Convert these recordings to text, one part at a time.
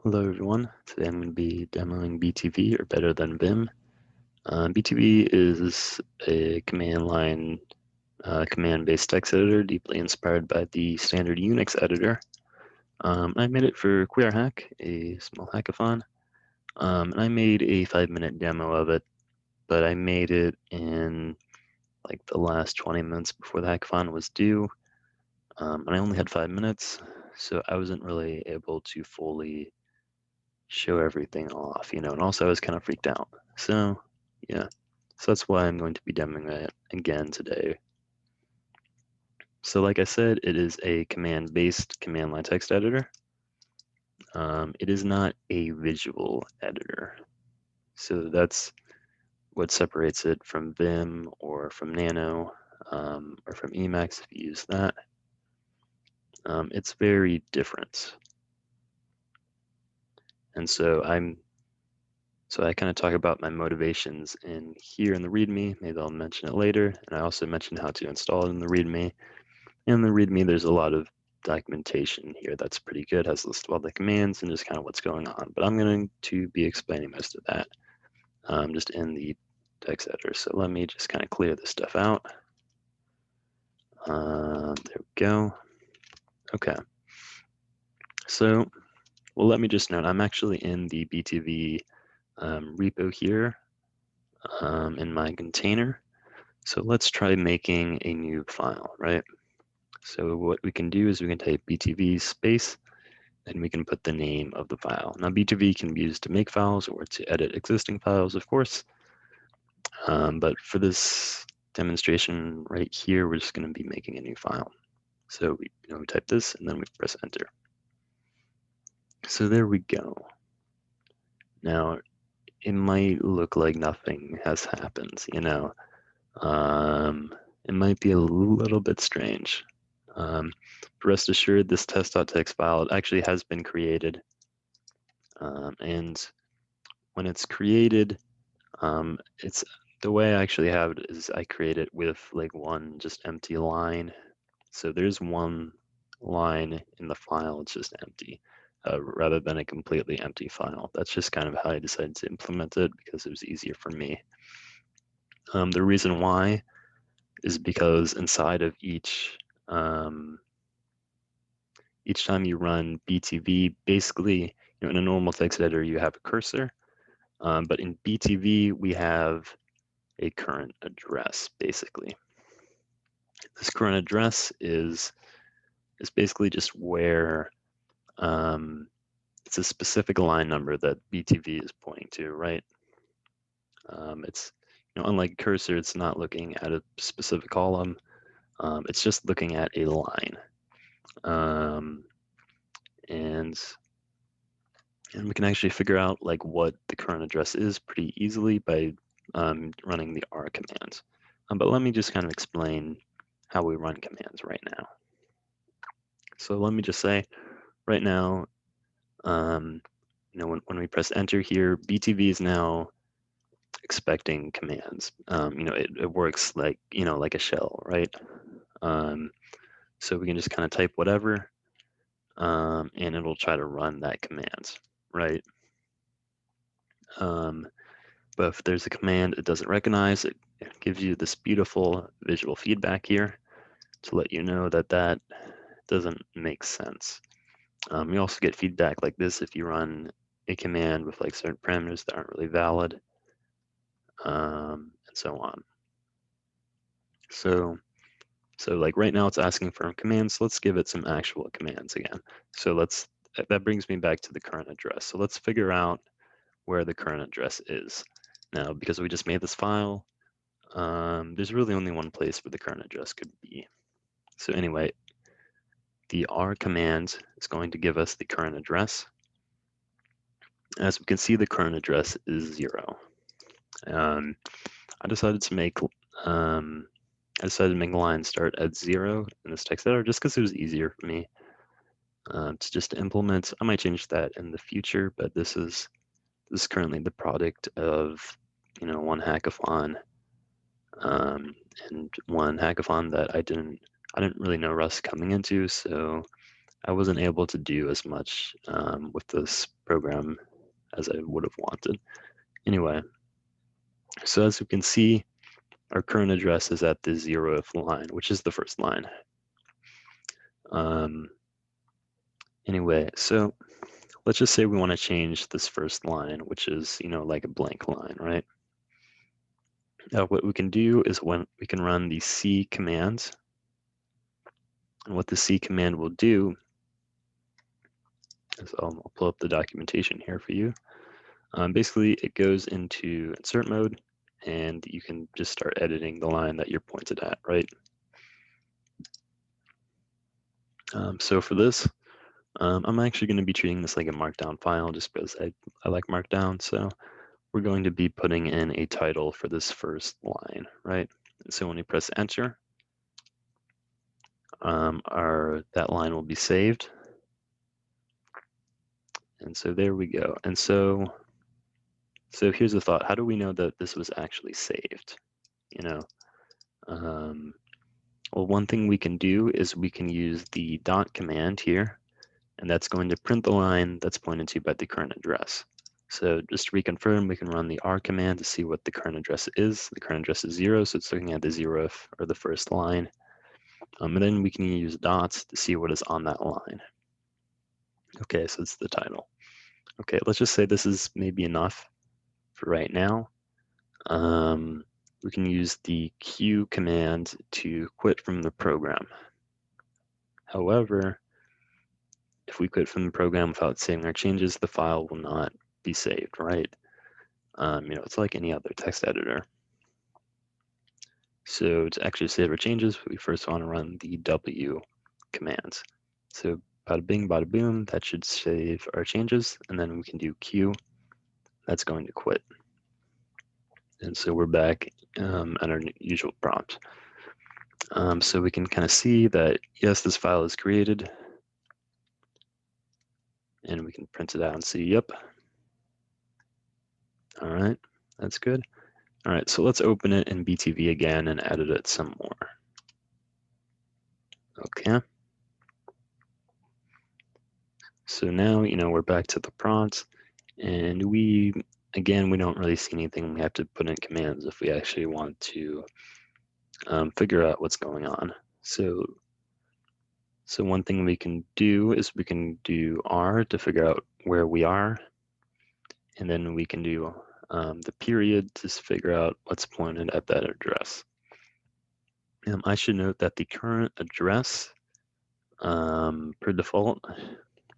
Hello everyone, today I'm going to be demoing BTV or BetterThanVim. BTV is a command line, command-based text editor deeply inspired by the standard Unix editor. I made it for Queer Hack, a small hackathon, and I made a 5-minute demo of it, but I made it in like the last 20 minutes before the hackathon was due, and I only had 5 minutes, so I wasn't really able to fully show everything off, and also I was kind of freaked out. So yeah, so that's why I'm going to be demoing it again today. So like I said, it is a command-based command line text editor. It is not a visual editor. So that's what separates it from Vim or from Nano or from Emacs if you use that. It's very different. And so I kind of talk about my motivations in here in the README. Maybe I'll mention it later. And I also mentioned how to install it in the README. In the README, there's a lot of documentation here that's pretty good. It has a list of all the commands and just kind of what's going on. But I'm going to be explaining most of that just in the text editor. So let me just kind of clear this stuff out. There we go. Okay. So, well, let me just note, I'm actually in the BTV repo here in my container. So let's try making a new file, right? So what we can do is we can type btv space, and we can put the name of the file. Now btv can be used to make files or to edit existing files, of course. But for this demonstration right here, we're just going to be making a new file. So we type this and then we press enter. So there we go. Now it might look like nothing has happened, it might be a little bit strange. Rest assured, this test.txt file actually has been created. And when it's created, it's the way I actually have it is I create it with like one just empty line. So there's one line in the file, it's just empty, rather than a completely empty file. That's just kind of how I decided to implement it because it was easier for me. The reason why is because inside of each time you run BTV, basically, in a normal text editor, you have a cursor, but in BTV, we have a current address, basically. This current address is basically just where it's a specific line number that BTV is pointing to, right? It's unlike cursor, it's not looking at a specific column. It's just looking at a line. And we can actually figure out like what the current address is pretty easily by running the R command. But let me just kind of explain how we run commands right now. So let me just say, right now, when we press enter here, BTV is now expecting commands. It works like like a shell, right? So we can just kind of type whatever, and it'll try to run that command, right? But if there's a command it doesn't recognize, it gives you this beautiful visual feedback here to let you know that that doesn't make sense. You also get feedback like this if you run a command with like certain parameters that aren't really valid, and so on. So like right now it's asking for commands. Let's give it some actual commands again. So that brings me back to the current address. So let's figure out where the current address is. Now, because we just made this file, there's really only one place where the current address could be. So anyway, the R command is going to give us the current address. As we can see, the current address is 0. I decided to make the line start at 0 in this text editor just because it was easier for me to just implement. I might change that in the future, but this is currently the product of one hackathon and one hackathon that I didn't really know Rust coming into, so I wasn't able to do as much with this program as I would have wanted. Anyway, so as you can see, our current address is at the 0th line, which is the first line. Anyway, so let's just say we want to change this first line, which is, like a blank line, right? Now, what we can do is when we can run the C command. And what the C command will do is I'll pull up the documentation here for you. Basically, it goes into insert mode, and you can just start editing the line that you're pointed at, right? So for this, I'm actually going to be treating this like a markdown file just because I like markdown. So we're going to be putting in a title for this first line, right? And so when we press enter, that line will be saved. And so there we go. And so here's the thought. How do we know that this was actually saved? Well, one thing we can do is we can use the dot command here, and that's going to print the line that's pointed to by the current address. So just to reconfirm, we can run the R command to see what the current address is. The current address is 0, so it's looking at the 0th or the first line. And then we can use dots to see what is on that line. Okay, so it's the title. Okay, let's just say this is maybe enough for right now. We can use the Q command to quit from the program. However, if we quit from the program without saving our changes, the file will not be saved, right? It's like any other text editor. So to actually save our changes, we first want to run the W commands. So bada bing, bada boom, that should save our changes. And then we can do Q, that's going to quit. And so we're back at our usual prompt. So we can kind of see that, yes, this file is created. And we can print it out and see, yep. All right, that's good. All right, so let's open it in BTV again and edit it some more. Okay. So now, we're back to the prompt, and we don't really see anything we have to put in commands if we actually want to figure out what's going on. So one thing we can do is we can do R to figure out where we are, and then we can do the period to figure out what's pointed at that address. I should note that the current address, per default,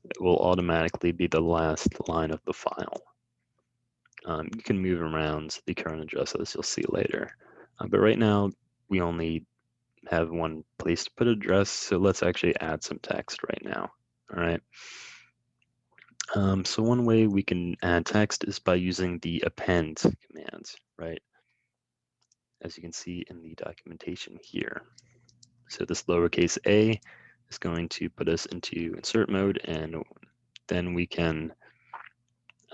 it will automatically be the last line of the file. You can move around the current address as you'll see later. But right now, we only have one place to put address, so let's actually add some text right now. All right. So one way we can add text is by using the append command, right? As you can see in the documentation here. So this lowercase a is going to put us into insert mode, and then we can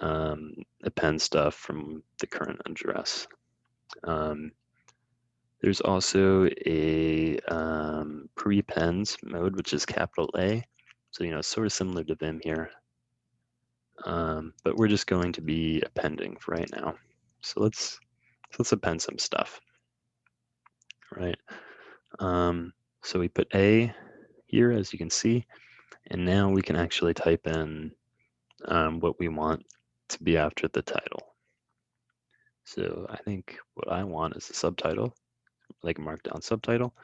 append stuff from the current address. There's also a prepend mode, which is capital A. So, sort of similar to Vim here. But we're just going to be appending for right now. So let's append some stuff, right? So we put A here, as you can see, and now we can actually type in what we want to be after the title. So I think what I want is a subtitle, like a markdown subtitle.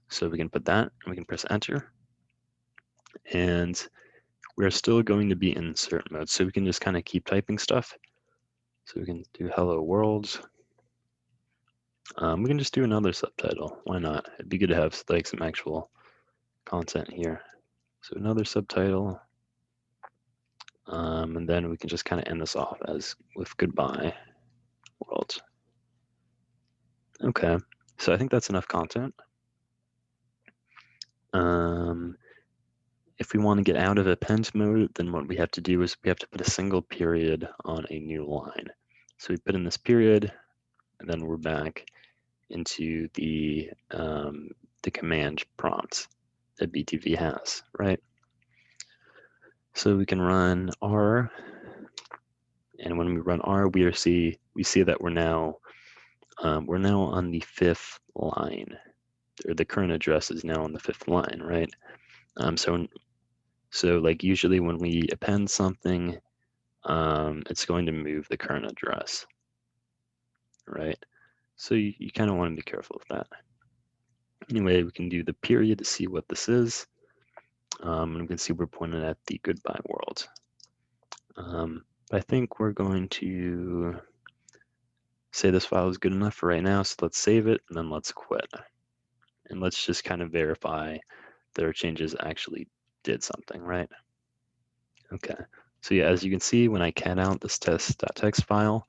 So we can put that, and we can press enter. And we're still going to be in insert mode, so we can just kind of keep typing stuff. So we can do hello world. We can just do another subtitle. Why not? It'd be good to have like some actual content here. So another subtitle. And then we can just kind of end this off as with goodbye world. Okay, so I think that's enough content. If we want to get out of append mode, then what we have to do is we have to put a single period on a new line. So we put in this period, and then we're back into the command prompt that BTV has, right? So we can run R, and when we run R, we see that we're now on the 5th line, or the current address is now on the 5th line, right? So like usually when we append something, it's going to move the current address, right? So you kind of want to be careful with that. Anyway, we can do the period to see what this is. And we can see we're pointing at the goodbye world. I think we're going to say this file is good enough for right now, so let's save it, and then let's quit. And let's just kind of verify that our changes actually did something, right? Okay, so yeah, as you can see, when I cat out this test.txt file,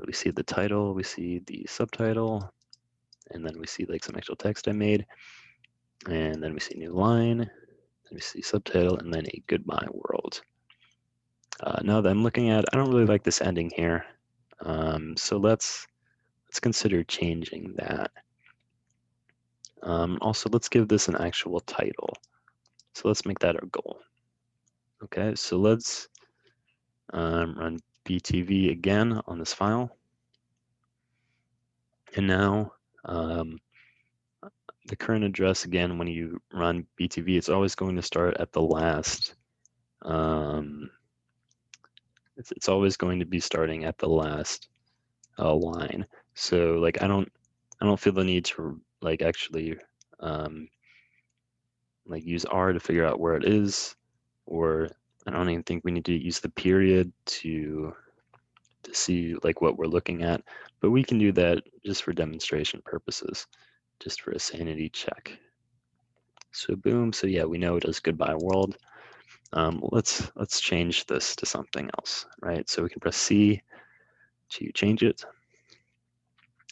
we see the title, we see the subtitle, and then we see like some actual text I made, and then we see new line, and we see subtitle, and then a goodbye world. Now that I'm looking at, I don't really like this ending here, so let's consider changing that. Also, let's give this an actual title. So let's make that our goal. Okay, so let's run BTV again on this file. And now the current address, again, when you run BTV, it's always going to start at the last. It's always going to be starting at the last line. So like I don't feel the need to like actually like use R to figure out where it is, or I don't even think we need to use the period to see like what we're looking at, but we can do that just for demonstration purposes, just for a sanity check. So boom, so yeah, we know it is goodbye world. Let's change this to something else, right? So we can press C to change it,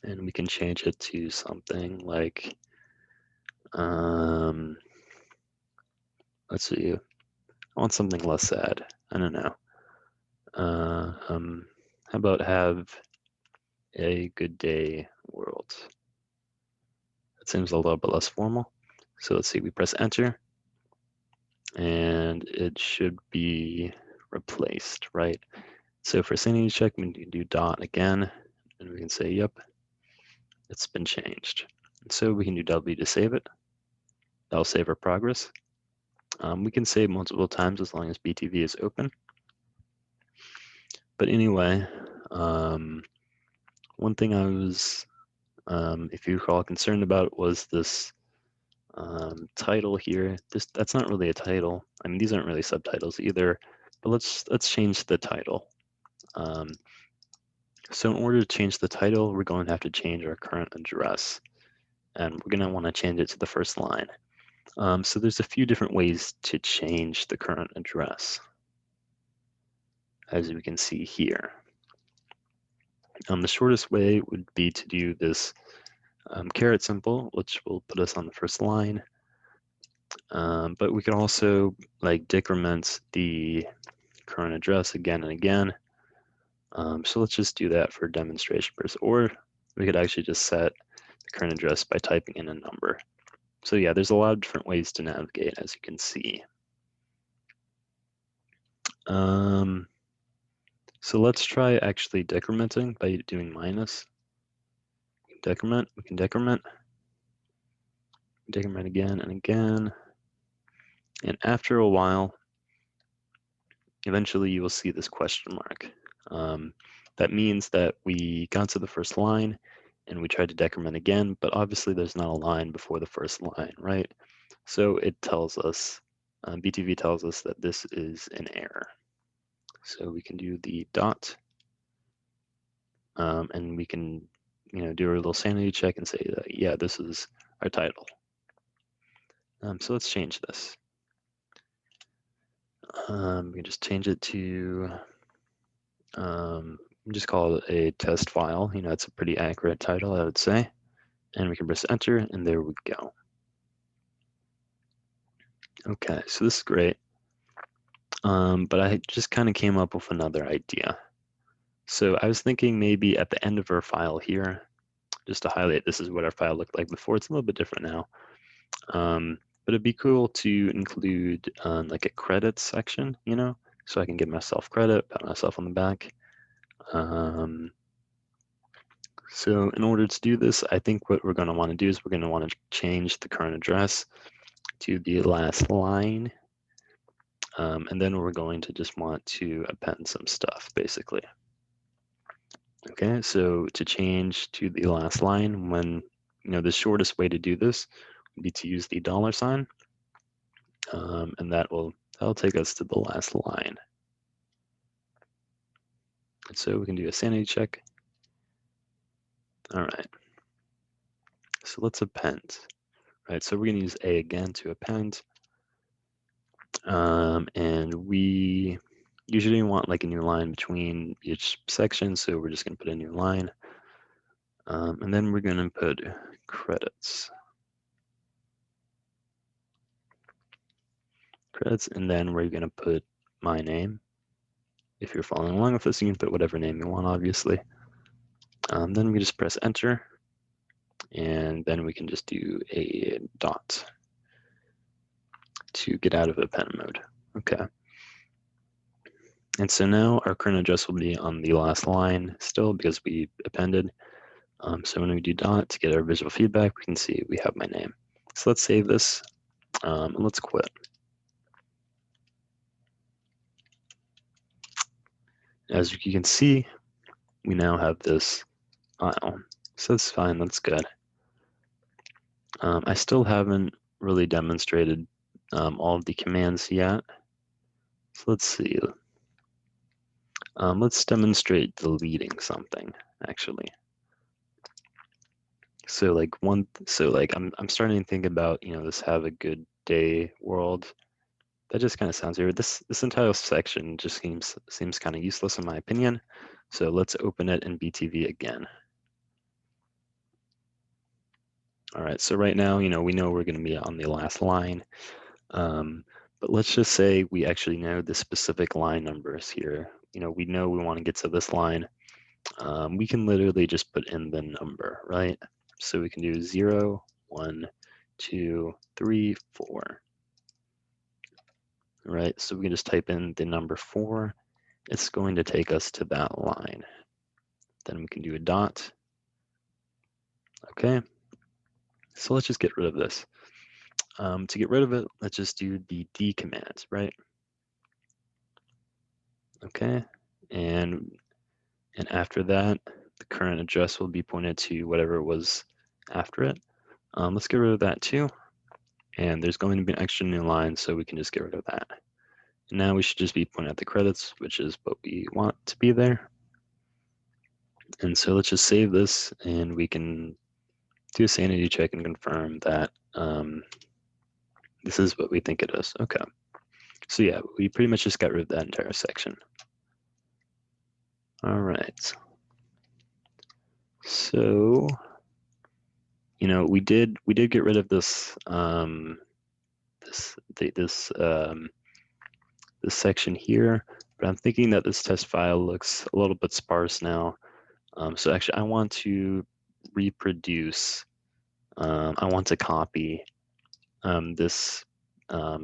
and we can change it to something like, let's see, I want something less sad. I don't know. How about have a good day world? That seems a little bit less formal. So let's see, we press enter, and it should be replaced, right? So for sanity check, we can do dot again, and we can say, yep, it's been changed. And so we can do W to save it. That'll save our progress. We can save multiple times as long as BTV is open. But anyway, one thing I was, if you recall, concerned about was this title here. That's not really a title. I mean, these aren't really subtitles either. But let's change the title. So in order to change the title, we're going to have to change our current address, and we're going to want to change it to the first line. So there's a few different ways to change the current address, as we can see here. The shortest way would be to do this caret symbol, which will put us on the first line. But we could also like decrement the current address again and again. So let's just do that for demonstration purposes, or we could actually just set the current address by typing in a number. So yeah, there's a lot of different ways to navigate, as you can see. So let's try actually decrementing by doing minus. Decrement, we can decrement again and again. And after a while, eventually you will see this question mark. That means that we got to the first line and we tried to decrement again, but obviously there's not a line before the first line, right? So it tells us, BTV tells us that this is an error. So we can do the dot, and we can, do a little sanity check and say that, yeah, this is our title. So let's change this. We can just change it to, just call it a test file. It's a pretty accurate title, I would say. And we can press enter, and there we go. Okay, so this is great. But I just kind of came up with another idea. So I was thinking maybe at the end of our file here, just to highlight this is what our file looked like before. It's a little bit different now. But it'd be cool to include like a credits section, you know, so I can give myself credit, pat myself on the back. So in order to do this, I think what we're going to want to do is we're going to want to change the current address to the last line. And then we're going to just want to append some stuff, basically. Okay, so to change to the last line, when, you know, the shortest way to do this would be to use the $sign, and that'll take us to the last line. And so we can do a sanity check. All right, so let's append. All right, so we're going to use A again to append. And we usually want like a new line between each section, so we're just going to put a new line. And then we're going to put credits. And then we're going to put my name. If you're following along with this, you can put whatever name you want, obviously. Then we just press enter, and then we can just do a dot to get out of append mode. Okay. And so now our current address will be on the last line still because we appended. So when we do dot to get our visual feedback, we can see we have my name. So let's save this and let's quit. As you can see, we now have this file. So that's fine, that's good. I still haven't really demonstrated all of the commands yet. So let's see. Let's demonstrate deleting something, actually. So like I'm starting to think about, you know, this have a good day world. That just kind of sounds weird. This entire section just seems kind of useless in my opinion. So let's open it in BTV again. All right, so right now, you know, we know we're going to be on the last line. But let's just say we actually know the specific line numbers here. You know, we know we want to get to this line. We can literally just put in the number, right? So we can do 0, 1, 2, 3, 4. Right, so we can just type in the number 4. It's going to take us to that line. Then we can do a dot. Okay, so let's just get rid of this. To get rid of it, let's just do the D command, right? Okay, and after that, the current address will be pointed to whatever was after it. Let's get rid of that too. And there's going to be an extra new line, so we can just get rid of that. And now we should just be pointing at the credits, which is what we want to be there. And so let's just save this, and we can do a sanity check and confirm that this is what we think it is. Okay. So yeah, we pretty much just got rid of that entire section. All right. So, you know, we did get rid of this this section here, but I'm thinking that this test file looks a little bit sparse now. So actually, I want to reproduce. I want to copy this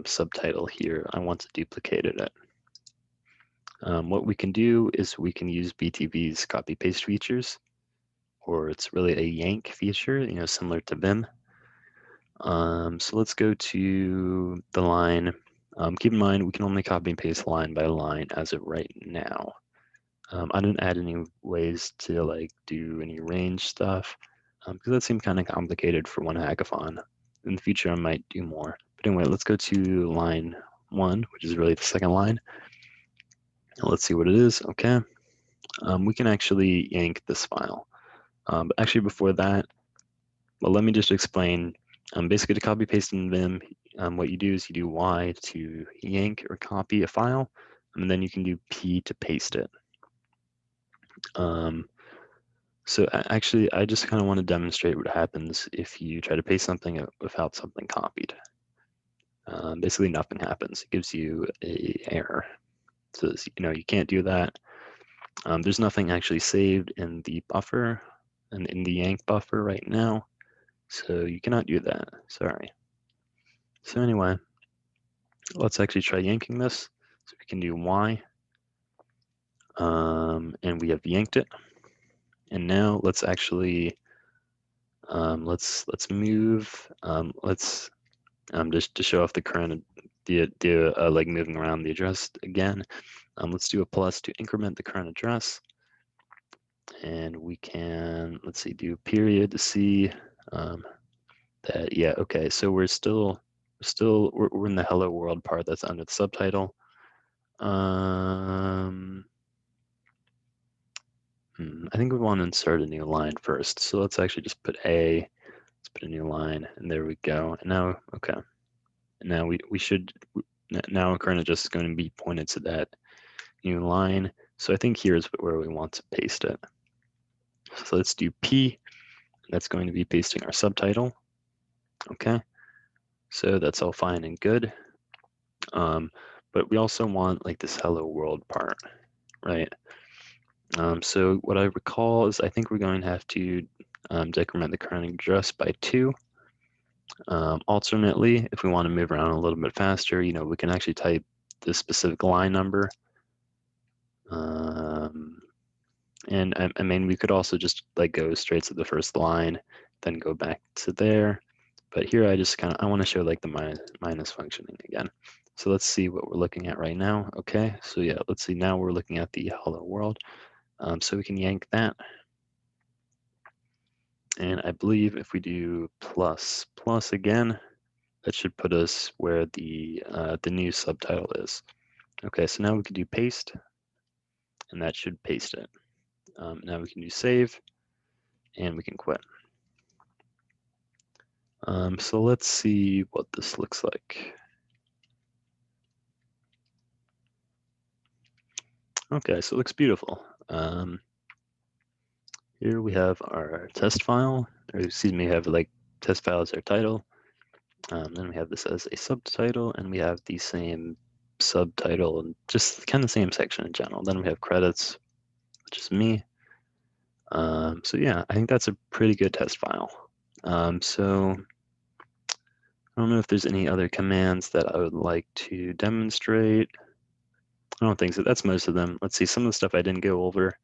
subtitle here. I want to duplicate it. What we can do is we can use BTV's copy paste features, or it's really a yank feature, you know, similar to Vim. So let's go to the line. Keep in mind, we can only copy and paste line by line as of right now. I didn't add any ways to like do any range stuff because that seemed kind of complicated for one hackathon. In the future, I might do more. But anyway, let's go to line 1, which is really the second line. And let's see what it is. Okay. We can actually yank this file. But actually before that, well, let me just explain. Basically to copy paste in Vim, what you do is you do Y to yank or copy a file, and then you can do P to paste it. So actually, I just kind of want to demonstrate what happens if you try to paste something without something copied. Basically, nothing happens. It gives you an error. So you know you can't do that. There's nothing actually saved in the buffer and in the yank buffer right now, so you cannot do that. Sorry. So anyway, let's actually try yanking this. So we can do Y, and we have yanked it. And now let's actually let's move. Let's just to show off the current like moving around the address again. Let's do a plus to increment the current address, and we can let's see do period to see that yeah okay. So we're in the hello world part that's under the subtitle. I think we want to insert a new line first. So let's actually just put A. Let's put a new line, and there we go. And now okay. And now we should now current address is going to be pointed to that new line. So I think here's where we want to paste it. So let's do P. That's going to be pasting our subtitle. Okay. So that's all fine and good. But we also want like this hello world part, right? So what I recall is I think we're going to have to decrement the current address by 2. Alternately, if we want to move around a little bit faster, we can actually type the specific line number. And I mean, we could also just like go straight to the first line, then go back to there. But here I just I want to show like the minus functioning again. So let's see what we're looking at right now. Okay, so yeah, let's see. Now we're looking at the hello world. So we can yank that. And I believe if we do plus again, that should put us where the new subtitle is. Okay, so now we can do paste, and that should paste it. Now we can do save, and we can quit. So let's see what this looks like. Okay, so it looks beautiful. Here we have our test file, or excuse me, we have like test file as our title. Then we have this as a subtitle, and we have the same subtitle and just kind of the same section in general. Then we have credits, which is me. So yeah, I think that's a pretty good test file. So I don't know if there's any other commands that I would like to demonstrate. I don't think so. That's most of them. Let's see, some of the stuff I didn't go over.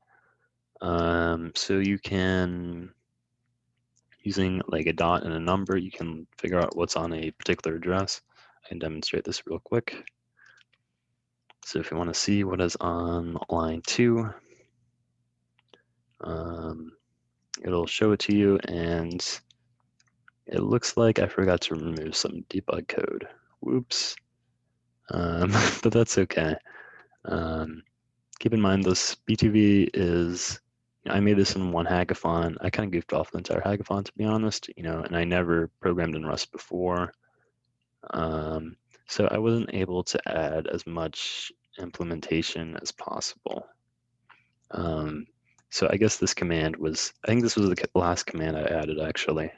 So you can, using like a dot and a number, you can figure out what's on a particular address. I can demonstrate this real quick. So if you want to see what is on line 2, it'll show it to you, and it looks like I forgot to remove some debug code. Whoops. But that's okay. Keep in mind this BTV is, I made this in one hackathon. I kind of goofed off the entire hackathon, to be honest, and I never programmed in Rust before. So I wasn't able to add as much implementation as possible. So I guess this command was, I think this was the last command I added actually.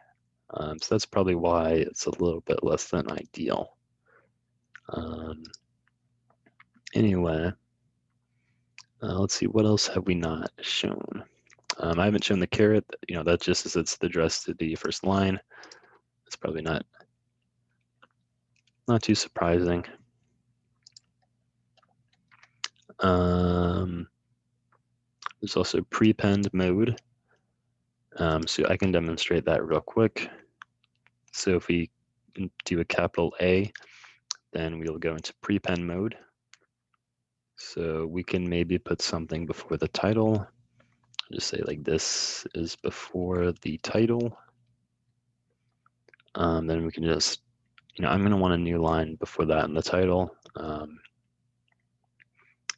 So that's probably why it's a little bit less than ideal. Anyway, let's see, what else have we not shown? I haven't shown the caret, that just is it's the address to the first line. It's probably not too surprising. There's also prepend mode. So I can demonstrate that real quick. So if we do a capital A, then we'll go into prepend mode. So we can maybe put something before the title. Just say like this is before the title. Then we can just, I'm going to want a new line before that in the title.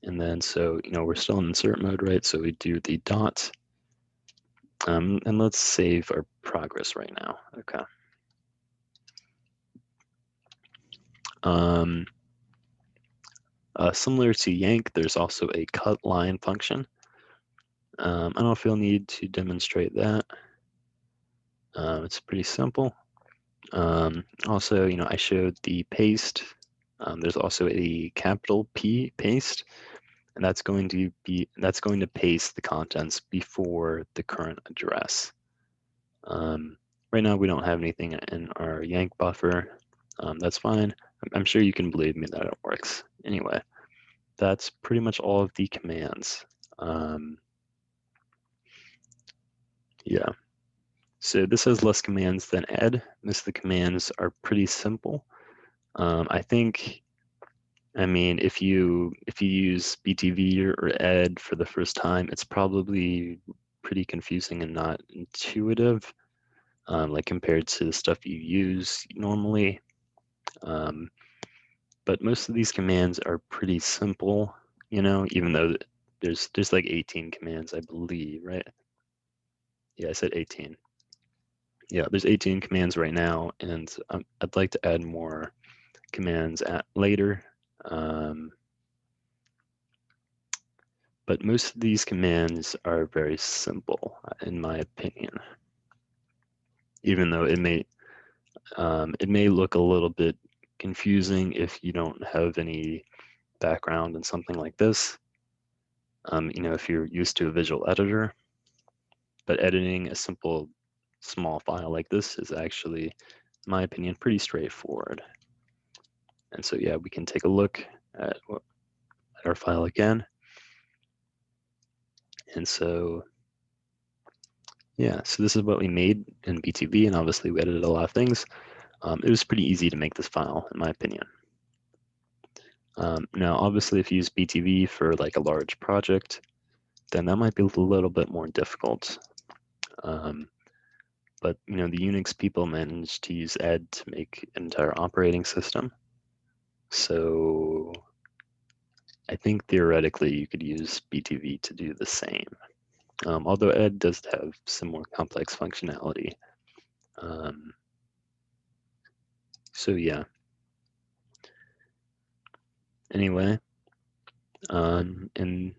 And then so, we're still in insert mode, right? So we do the dot. And let's save our progress right now. Okay. Similar to yank, there's also a cut line function. I don't know if you'll need to demonstrate that. It's pretty simple. Also, I showed the paste. There's also a capital P paste, and that's going to paste the contents before the current address. Right now we don't have anything in our yank buffer, that's fine. I'm sure you can believe me that it works. Anyway, that's pretty much all of the commands. Yeah. So this has less commands than ed. Most of the commands are pretty simple. I mean, if you use BTV or ed for the first time, it's probably pretty confusing and not intuitive, like compared to the stuff you use normally. But most of these commands are pretty simple, even though there's like 18 commands, I believe, right? Yeah, I said 18. Yeah, there's 18 commands right now, and I'd like to add more commands later. But most of these commands are very simple, in my opinion. Even though it may look a little bit confusing if you don't have any background in something like this. If you're used to a visual editor, but editing a simple small file like this is actually, in my opinion, pretty straightforward. And so yeah, we can take a look at our file again. And so yeah, so this is what we made in BTV, and obviously we edited a lot of things. It was pretty easy to make this file, in my opinion. Now, obviously, if you use BTV for like a large project, then that might be a little bit more difficult. But the Unix people managed to use ed to make an entire operating system. So I think theoretically you could use BTV to do the same. Although ed does have some more complex functionality. So yeah. Anyway, and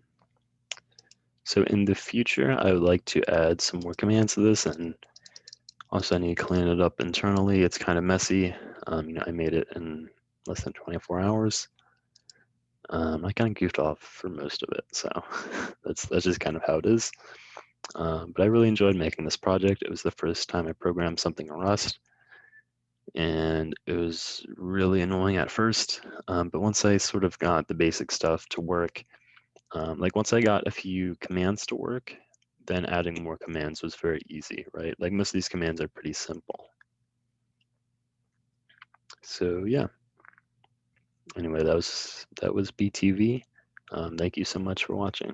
so in the future, I would like to add some more commands to this, and also I need to clean it up internally. It's kind of messy. I made it in less than 24 hours. I kind of goofed off for most of it, so that's just kind of how it is. But I really enjoyed making this project. It was the first time I programmed something in Rust, and it was really annoying at first. But once I sort of got the basic stuff to work, like once I got a few commands to work, then adding more commands was very easy, right? Like most of these commands are pretty simple. So yeah. Anyway, that was BTV. Thank you so much for watching.